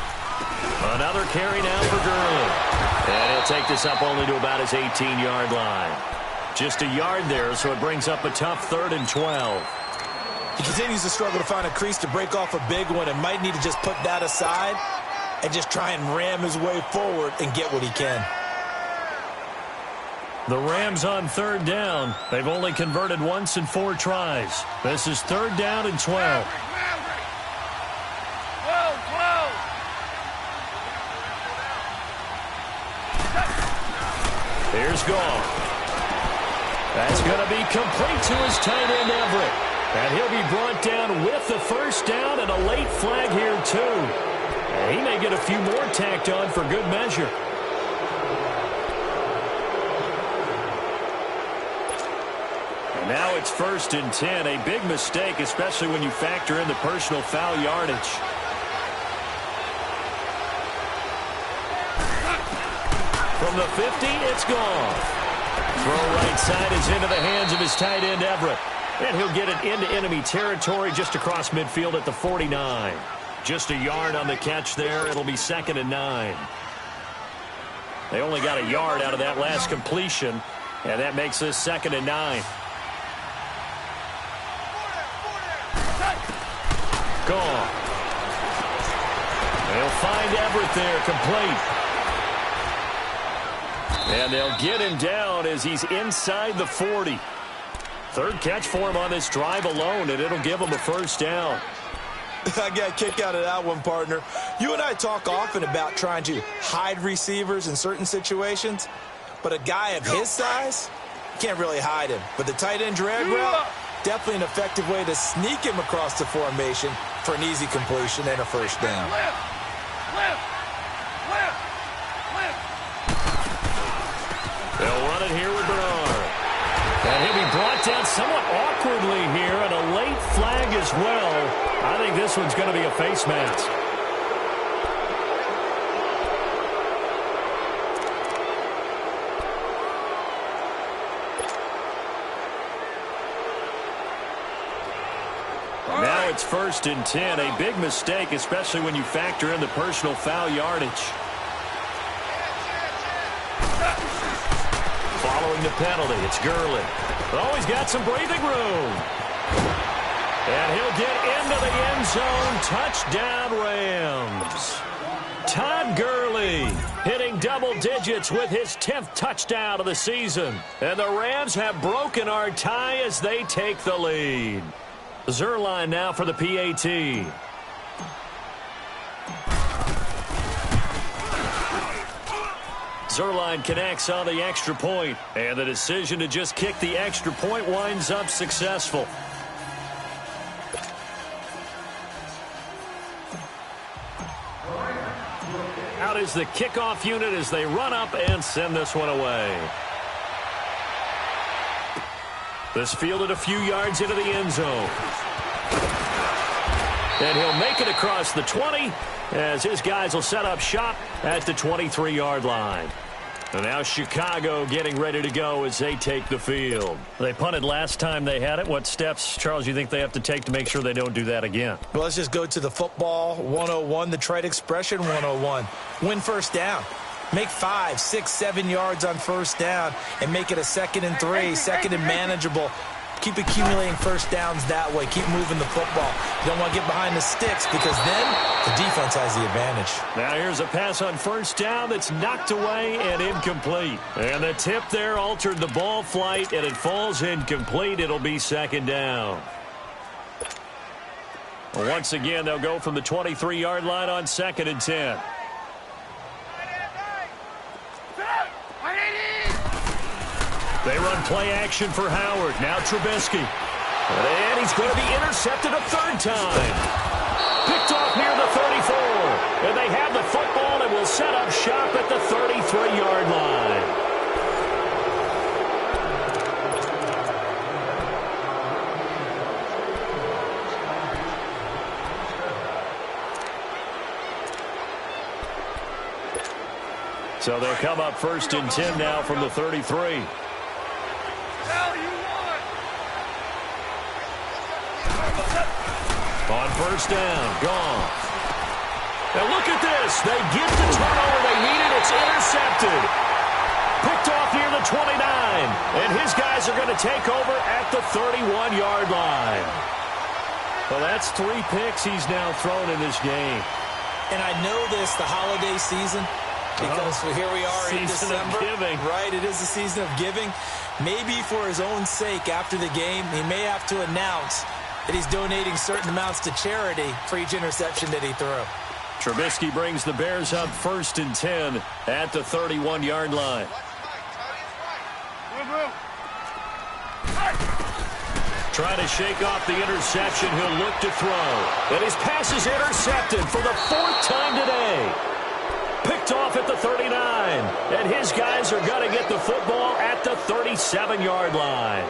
Another carry now for Gurley. And he'll take this up only to about his 18-yard line. Just a yard there, so it brings up a tough 3rd and 12. He continues to struggle to find a crease to break off a big one and might need to just put that aside and just try and ram his way forward and get what he can. The Rams on 3rd down. They've only converted once in 4 tries. This is 3rd down and 12. Here's Goff. That's going to be complete to his tight end, Everett. And he'll be brought down with the 1st down and a late flag here, too. And he may get a few more tacked on for good measure. And now it's 1st and 10. A big mistake, especially when you factor in the personal foul yardage. From the 50, it's gone. Throw right side is into the hands of his tight end, Everett. And he'll get it into enemy territory just across midfield at the 49. Just a yard on the catch there. It'll be 2nd and 9. They only got a yard out of that last completion, and that makes this 2nd and 9. Gone. They'll find Everett there, complete. And they'll get him down as he's inside the 40. 3rd catch for him on this drive alone, and it'll give him a 1st down. I got a kick out of that one, partner. You and I talk often about trying to hide receivers in certain situations, but a guy of his size, you can't really hide him. But the tight end drag route, definitely an effective way to sneak him across the formation for an easy completion and a 1st down. They'll run it here with Bernard. And he'll be brought down somewhat awkwardly here, and a late flag as well. I think this one's going to be a face mask. Now it's 1st and 10. A big mistake, especially when you factor in the personal foul yardage. Following the penalty. It's Gurley. Oh, he's got some breathing room. And he'll get into the end zone. Touchdown, Rams. Todd Gurley hitting double digits with his 10th touchdown of the season. And the Rams have broken our tie as they take the lead. Zerline now for the PAT. Zerline connects on the extra point, and the decision to just kick the extra point winds up successful. Out is the kickoff unit as they run up and send this one away. This fielded a few yards into the end zone. And he'll make it across the 20 as his guys will set up shop at the 23-yard line. And now Chicago getting ready to go as they take the field. They punted last time they had it. What steps, Charles, you think they have to take to make sure they don't do that again? Well, let's just go to the football 101, the trade expression 101. Win first down. Make 5, 6, 7 yards on first down and make it a 2nd and 3, 2nd and manageable. Keep accumulating first downs that way. Keep moving the football. You don't want to get behind the sticks because then the defense has the advantage. Now here's a pass on first down that's knocked away and incomplete. And the tip there altered the ball flight, and it falls incomplete. It'll be 2nd down. Once again, they'll go from the 23-yard line on 2nd and 10. They run play action for Howard. Now Trubisky. And he's going to be intercepted a 3rd time. Picked off near the 34. And they have the football and will set up shop at the 33-yard line. So they'll come up 1st and 10 now from the 33. On first down, gone. Now look at this. They get the turnover they needed. It's intercepted. Picked off near the 29. And his guys are going to take over at the 31-yard line. Well, that's 3 picks he's now thrown in this game. And I know this, the holiday season, because here we are in December. Season of giving. Right, it is the season of giving. Maybe for his own sake after the game, he may have to announce that he's donating certain amounts to charity for each interception that he threw. Trubisky brings the Bears up 1st and 10 at the 31-yard line. Trying to shake off the interception. He'll look to throw. And his pass is intercepted for the 4th time today. Picked off at the 39. And his guys are going to get the football at the 37-yard line.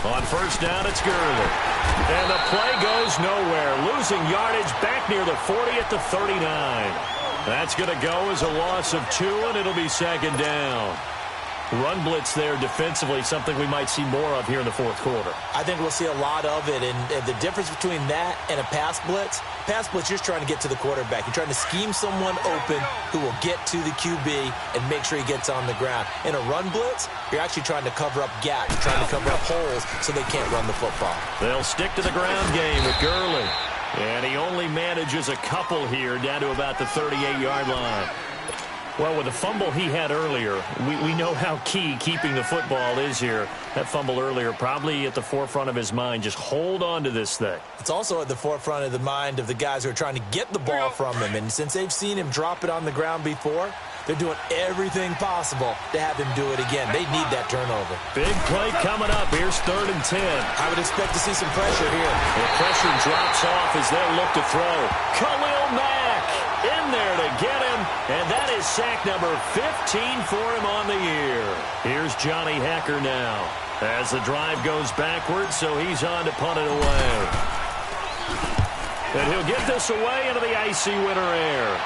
On first down, it's Gurley. And the play goes nowhere. Losing yardage back near the 40 at the 39. That's going to go as a loss of 2, and it'll be 2nd down. Run blitz there defensively, something we might see more of here in the 4th quarter. I think we'll see a lot of it, and the difference between that and a pass blitz, you're trying to get to the quarterback. You're trying to scheme someone open who will get to the QB and make sure he gets on the ground. In a run blitz, you're actually trying to cover up gaps, trying to cover up holes so they can't run the football. They'll stick to the ground game with Gurley. And he only manages a couple here down to about the 38-yard line. Well, with the fumble he had earlier, we know how key keeping the football is here. That fumble earlier probably at the forefront of his mind. Just hold on to this thing. It's also at the forefront of the mind of the guys who are trying to get the ball from him. And since they've seen him drop it on the ground before, they're doing everything possible to have him do it again. They need that turnover. Big play coming up. Here's 3rd and 10. I would expect to see some pressure here. The pressure drops off as they'll look to throw. Khalil Mack in there to get him. And that is sack number 15 for him on the year. Here's Johnny Hecker now as the drive goes backwards, so he's on to punt it away. And he'll get this away into the icy winter air.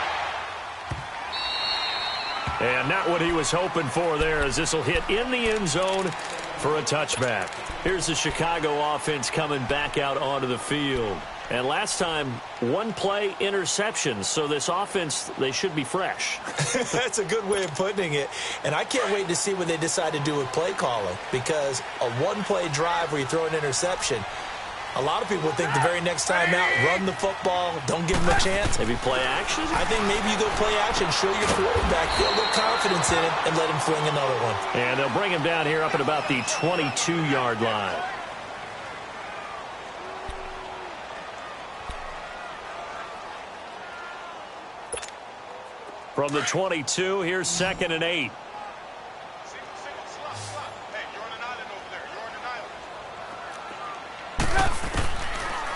And not what he was hoping for there, as this will hit in the end zone for a touchback. Here's the Chicago offense coming back out onto the field. And last time, one play interception. So this offense, they should be fresh. That's a good way of putting it. And I can't wait to see what they decide to do with play calling, because a one-play drive where you throw an interception, a lot of people think the very next time out, run the football, don't give them a chance. Maybe play action? I think maybe you go play action, show your quarterback, feel a little confidence in it, and let him fling another one. And they'll bring him down here up at about the 22-yard line. From the 22, here's 2nd and 8.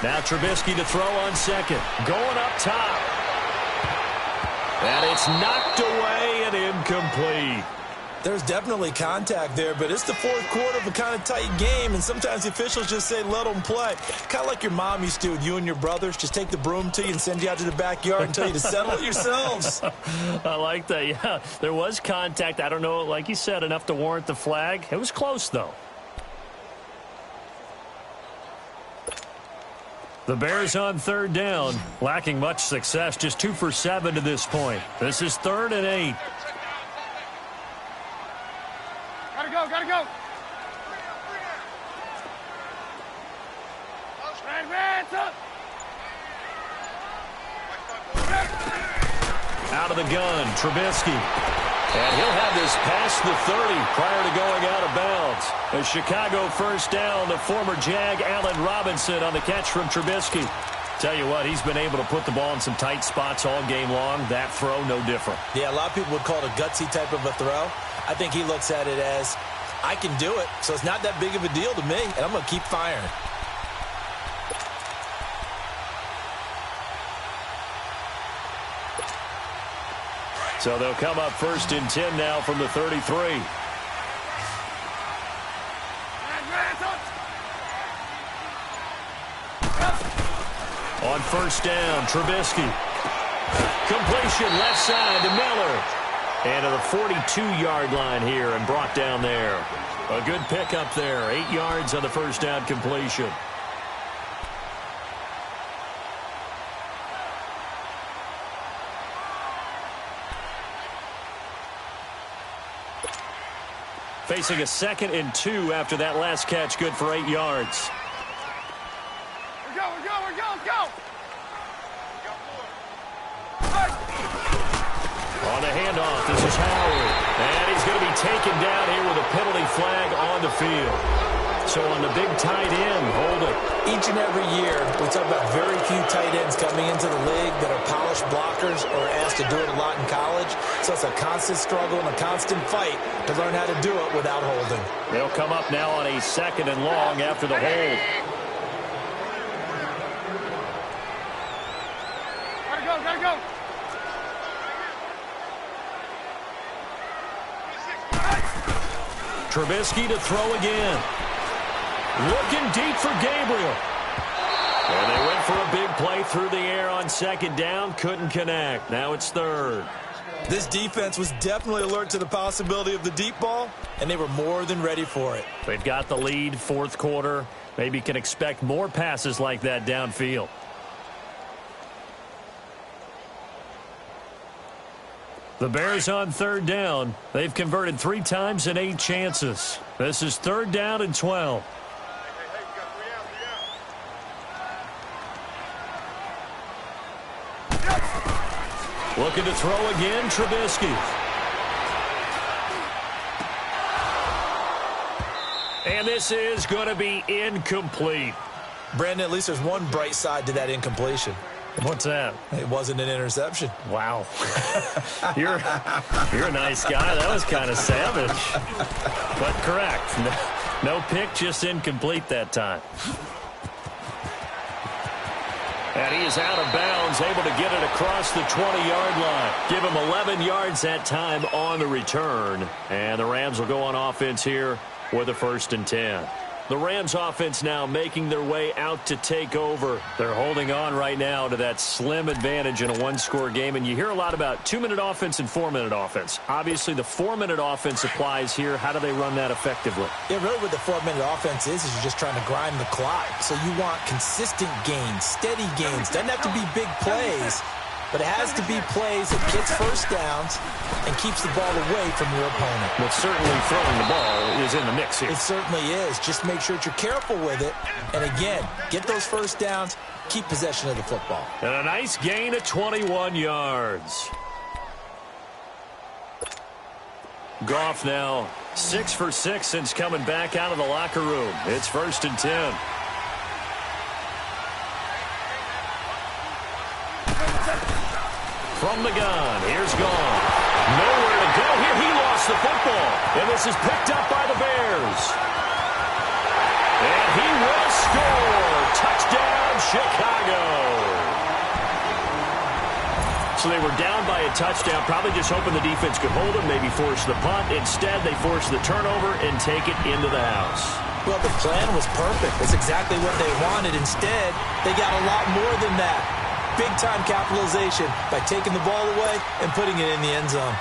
Now Trubisky to throw on second. Going up top. And it's knocked away and incomplete. There's definitely contact there, but it's the fourth quarter of a kind of tight game, and sometimes the officials just say, let them play. Kind of like your mom used to with you and your brothers. Just take the broom to you and send you out to the backyard and tell you to settle it yourselves. I like that, yeah. There was contact. I don't know, like you said, enough to warrant the flag. It was close, though. The Bears on 3rd down, lacking much success, just 2 for 7 to this point. This is 3rd and 8. Gotta go. Out of the gun, Trubisky. And he'll have this past the 30 prior to going out of bounds. A Chicago first down, the former Jag Allen Robinson on the catch from Trubisky. Tell you what, he's been able to put the ball in some tight spots all game long. That throw, no different. Yeah, a lot of people would call it a gutsy type of a throw. I think he looks at it as, I can do it, so it's not that big of a deal to me, and I'm going to keep firing. So they'll come up 1st and 10 now from the 33. On 1st down, Trubisky. Completion left side to Miller. And to the 42-yard line here and brought down there. A good pickup there. 8 yards on the first down completion. Facing a 2nd and 2 after that last catch. Good for 8 yards. We're go. On the handoff, this is Howard. And he's going to be taken down here with a penalty flag on the field. So on the big tight end, hold it. Each and every year, we talk about very few tight ends coming into the league that are polished blockers or asked to do it a lot in college. So it's a constant struggle and a constant fight to learn how to do it without holding. They'll come up now on a 2nd and long after the hold. Gotta go. Trubisky to throw again. Looking deep for Gabriel. And they went for a big play through the air on 2nd down. Couldn't connect. Now it's 3rd. This defense was definitely alert to the possibility of the deep ball, and they were more than ready for it. They've got the lead, 4th quarter. Maybe can expect more passes like that downfield. The Bears on 3rd down. They've converted 3 times in 8 chances. This is 3rd down and 12. Looking to throw again, Trubisky. And this is going to be incomplete. Brandon, at least there's one bright side to that incompletion. What's that? It wasn't an interception. Wow. You're a nice guy. That was kind of savage. But correct. No pick, just incomplete that time. And he is out of bounds, able to get it across the 20-yard line. Give him 11 yards that time on the return. And the Rams will go on offense here with a 1st and 10. The Rams offense now making their way out to take over. They're holding on right now to that slim advantage in a one-score game. And you hear a lot about 2-minute offense and 4-minute offense. Obviously, the 4-minute offense applies here. How do they run that effectively? Yeah, really what the 4-minute offense is you're just trying to grind the clock. So you want consistent gains, steady gains. Doesn't have to be big plays, but it has to be plays that gets first downs and keeps the ball away from your opponent. But certainly throwing the ball is in the mix here. It certainly is. Just make sure that you're careful with it. And again, get those first downs, keep possession of the football. And a nice gain of 21 yards. Goff now 6 for 6 since coming back out of the locker room. It's 1st and 10. From the gun, here's Goff. Nowhere to go here. He lost the football. And this is picked up by the Bears. And he will score. Touchdown, Chicago. So they were down by a touchdown, probably just hoping the defense could hold them, maybe force the punt. Instead, they forced the turnover and take it into the house. Well, the plan was perfect. That's exactly what they wanted. Instead, they got a lot more than that. Big-time capitalization by taking the ball away and putting it in the end zone.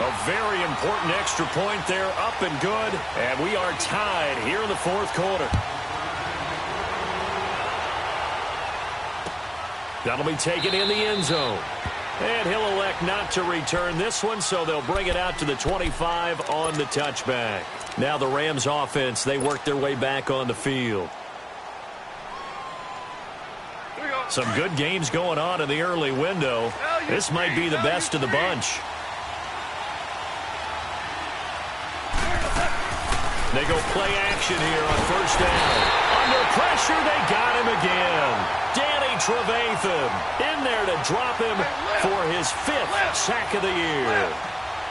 A very important extra point there, up and good. And we are tied here in the 4th quarter. That'll be taken in the end zone. And he'll elect not to return this one, so they'll bring it out to the 25 on the touchback. Now the Rams offense, they work their way back on the field. Some good games going on in the early window. This might be the best of the bunch. They go play action here on 1st down. Under pressure, they got him again. Danny Trevathan in there to drop him for his 5th sack of the year.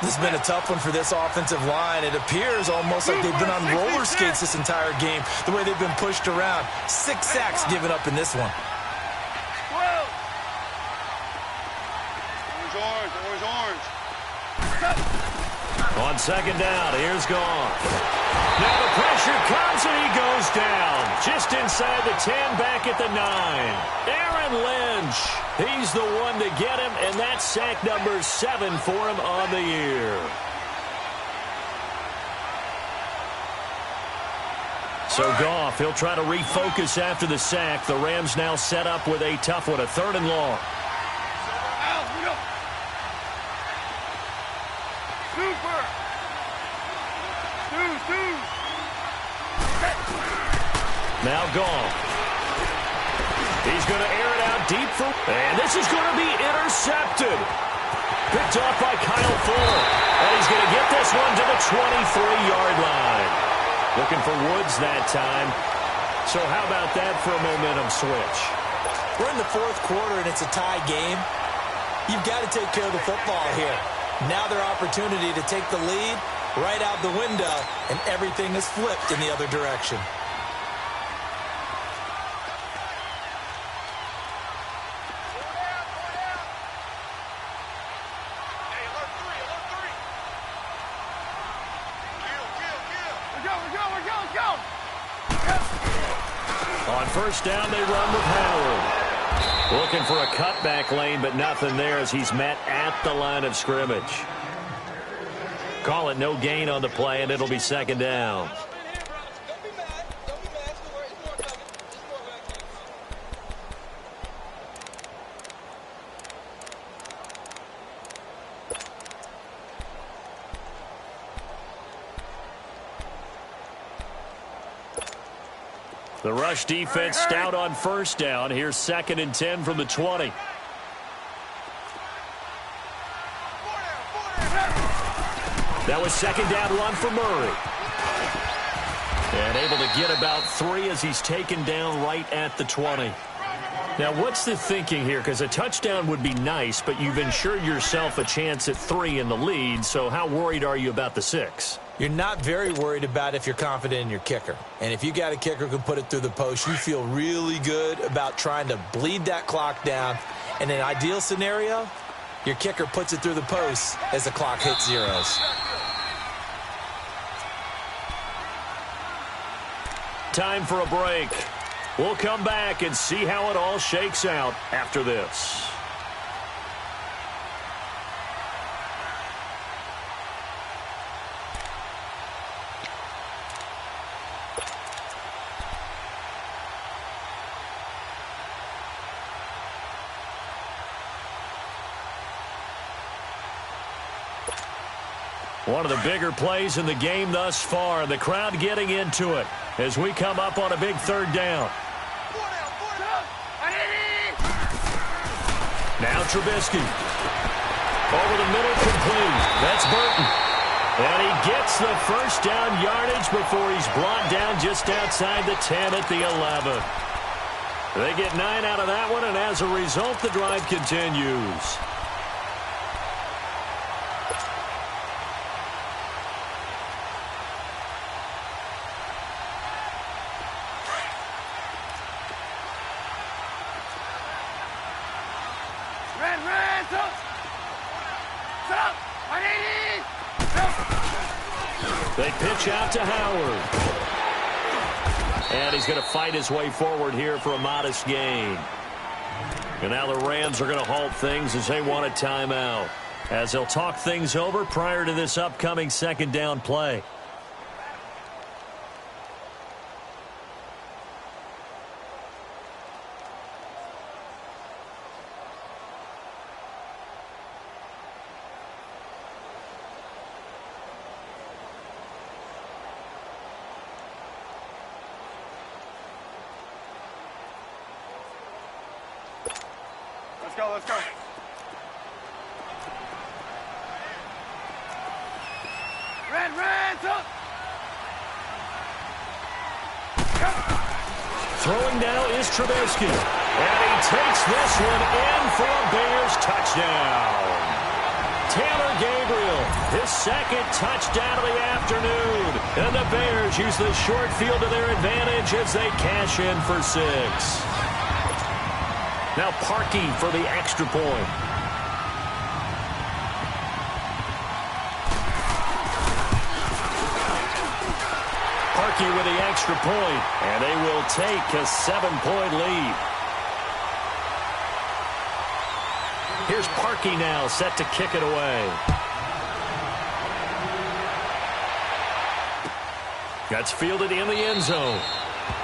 This has been a tough one for this offensive line. It appears almost like they've been on roller skates this entire game, the way they've been pushed around. 6 sacks given up in this one. On 2nd down, here's Goff. Now the pressure comes and he goes down. Just inside the 10, back at the 9. Aaron Lynch, he's the one to get him, and that's sack number 7 for him on the year. So Goff, he'll try to refocus after the sack. The Rams now set up with a tough one, a 3rd and long. Now Goff. He's going to air it out deep for... And this is going to be intercepted. Picked off by Kyle Fuller. And he's going to get this one to the 23-yard line. Looking for Woods that time. So how about that for a momentum switch? We're in the 4th quarter and it's a tie game. You've got to take care of the football here. Now their opportunity to take the lead right out the window, and everything is flipped in the other direction. On 1st down, they run with Howard. Looking for a cutback lane, but nothing there as he's met at the line of scrimmage. Call it no gain on the play, and it'll be 2nd down. The rush defense stout on 1st down. Here's 2nd and 10 from the 20. That was 2nd down run for Murray. And able to get about 3 as he's taken down right at the 20. Now, what's the thinking here? Because a touchdown would be nice, but you've ensured yourself a chance at 3 in the lead, so how worried are you about the 6? You're not very worried about if you're confident in your kicker. And if you got a kicker who can put it through the post, you feel really good about trying to bleed that clock down. In an ideal scenario, your kicker puts it through the post as the clock hits zeros. time for a break. We'll come back and see how it all shakes out after this. One of the bigger plays in the game thus far. The crowd getting into it as we come up on a big third down. Now Trubisky. Over the middle, complete. That's Burton. And he gets the first down yardage before he's brought down just outside the 10 at the 11. They get 9 out of that one, and as a result, the drive continues. They pitch out to Howard. And he's going to fight his way forward here for a modest gain. And now the Rams are going to halt things as they want a timeout, as they'll talk things over prior to this upcoming second down play. Let's go. Throwing now is Trubisky. And he takes this one in for a Bears touchdown. Taylor Gabriel, his second touchdown of the afternoon. And the Bears use the short field to their advantage as they cash in for 6. Now Parkey for the extra point. Parkey with the extra point, and they will take a 7-point lead. Here's Parkey now, set to kick it away. That's fielded in the end zone.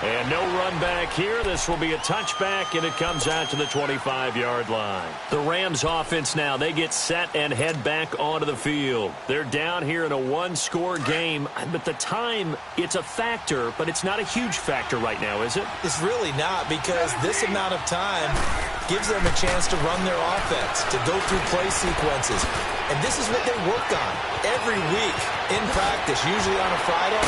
And no run back here. This will be a touchback, and it comes out to the 25-yard line. The Rams offense now, they get set and head back onto the field. They're down here in a one-score game, but the time, it's a factor, but it's not a huge factor right now, is it? It's really not, because this amount of time gives them a chance to run their offense, to go through play sequences. And this is what they work on every week in practice, usually on a Friday.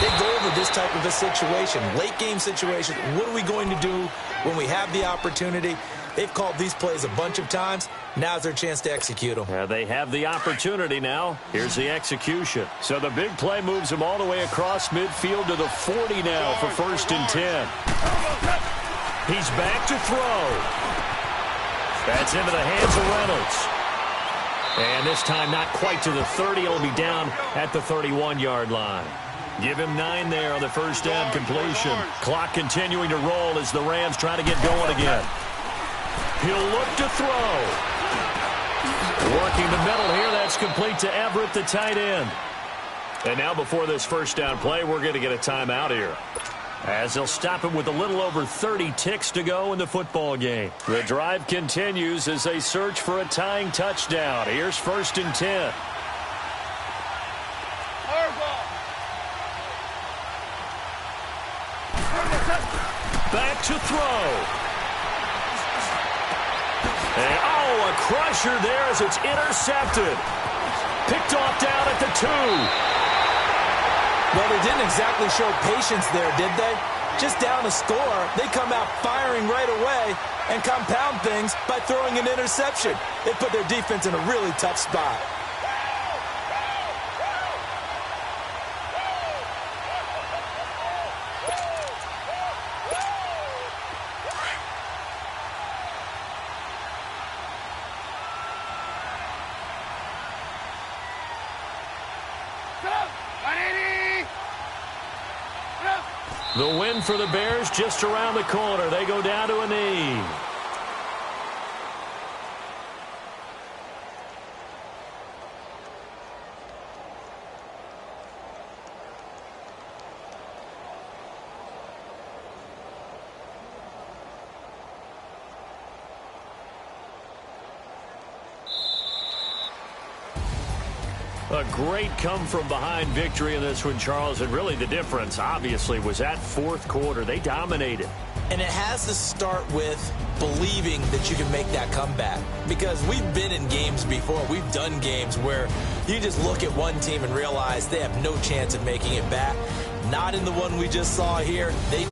They go over this type of a situation, late game situation. What are we going to do when we have the opportunity? They've called these plays a bunch of times. Now's their chance to execute them. They have the opportunity now. Here's the execution. So the big play moves them all the way across midfield to the 40 now for 1st and 10. He's back to throw. That's into the hands of Reynolds. And this time not quite to the 30. He'll be down at the 31-yard line. Give him 9 there on the first down completion. Clock continuing to roll as the Rams try to get going again. He'll look to throw. Working the middle here. That's complete to Everett, the tight end. And now before this first down play, we're going to get a timeout here, as they'll stop him with a little over 30 ticks to go in the football game. The drive continues as they search for a tying touchdown. Here's 1st and 10. Back to throw. And, a crusher there as it's intercepted. Picked off down at the 2. Well, they didn't exactly show patience there, did they? Just down a score, they come out firing right away and compound things by throwing an interception. They put their defense in a really tough spot. The win for the Bears just around the corner. They go down to a knee. A great come-from-behind victory in this one, Charles, and really the difference, obviously, was that fourth quarter. They dominated. And it has to start with believing that you can make that comeback. Because we've been in games before. We've done games where you just look at one team and realize they have no chance of making it back. Not in the one we just saw here. They